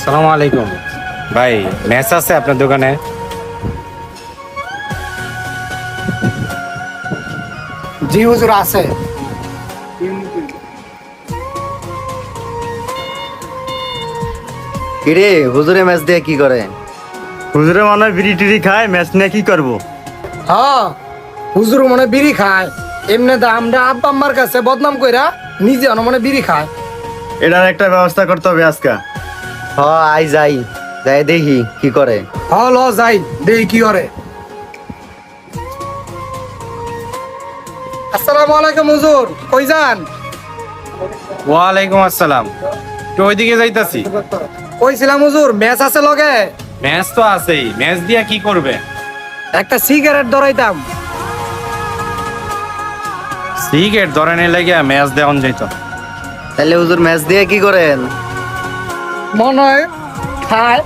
আসসালামু আলাইকুম ভাই, ম্যাচ আছে আপনার দোকানে? জি হুজুর আছে। কিরে হুজুরে ম্যাচ দিয়ে কি করে? হুজুরে মনে হয় বিড়ি টিড়ি খায়, ম্যাচ নিয়ে কি করবো? হ্যাঁ, হুজুর মনে বিড়ি খায়। এমনি তো আমরা আব্বা আম্মার কাছে বদনাম কইরা নিজে মনে বিড়ি খায়। এটার একটা ব্যবস্থা করতে হবে আজকে। হ আই যাই যাই দেখি কি করে। ল যাই দেখি কি করে। আসসালামু আলাইকুম হুজুর, কই যান? ওয়ালাইকুম আসসালাম। তো ওইদিকে যাইতাছি। কইছিলাম হুজুর ম্যাচ আছে লগে, ম্যাচ তো আছেই, ম্যাচ দিয়া কি করবে? একটা সিগারেট ধরাইতাম। সিগারেট ধরানোর লাগিয়া ম্যাচ দেওয়ান যাইত। তাহলে হুজুর ম্যাচ দিয়ে কি করেন? মনে হয় খায়।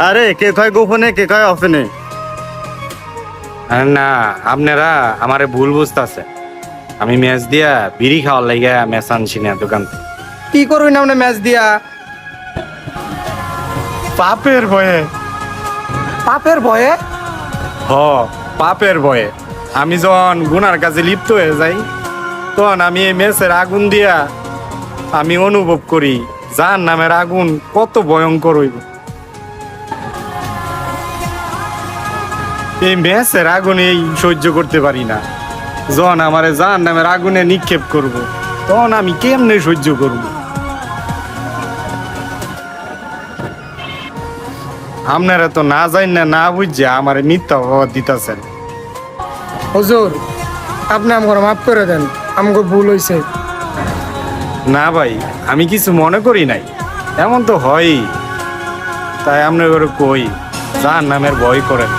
আরে কে কয় গোপনে, কে কয় অফেনে। আরে না, আপনারা আমারে ভুল বুঝতাছে। আমি ম্যাচ দিয়া বিড়ি খাওয়ার লাগিয়া ম্যাচ আনছি না দোকান থেকে। কি করবি না মানে ম্যাচ দিয়া? পাপের ভয়ে। পাপের ভয়ে? হ, পাপের ভয়ে। আমি যখন গুনার কাছে লিপ্ত হয়ে যাই, তখন আমি এই ম্যাচের আগুন দিয়া আমি অনুভব করি জাহান্নামের আগুন কত ভয়ঙ্কর হইব। এই ম্যাচের আগুনেই সহ্য করতে পারি না। যখন আমার জাহান্নামের আগুনে নিক্ষেপ করব, তখন আমি কেমনে সহ্য করব? আপনারা তো না জান না বুঝছে আমার মিথ্যা অপবাদ দিতেছেন। হুজুর আপনি আমাকে মাফ করে দেন, আমাকে ভুল হয়েছে। না ভাই, আমি কিছু মনে করি নাই। এমন তো হয়ই। তাই আপনার কই জাহান্নামের ভয় করেন।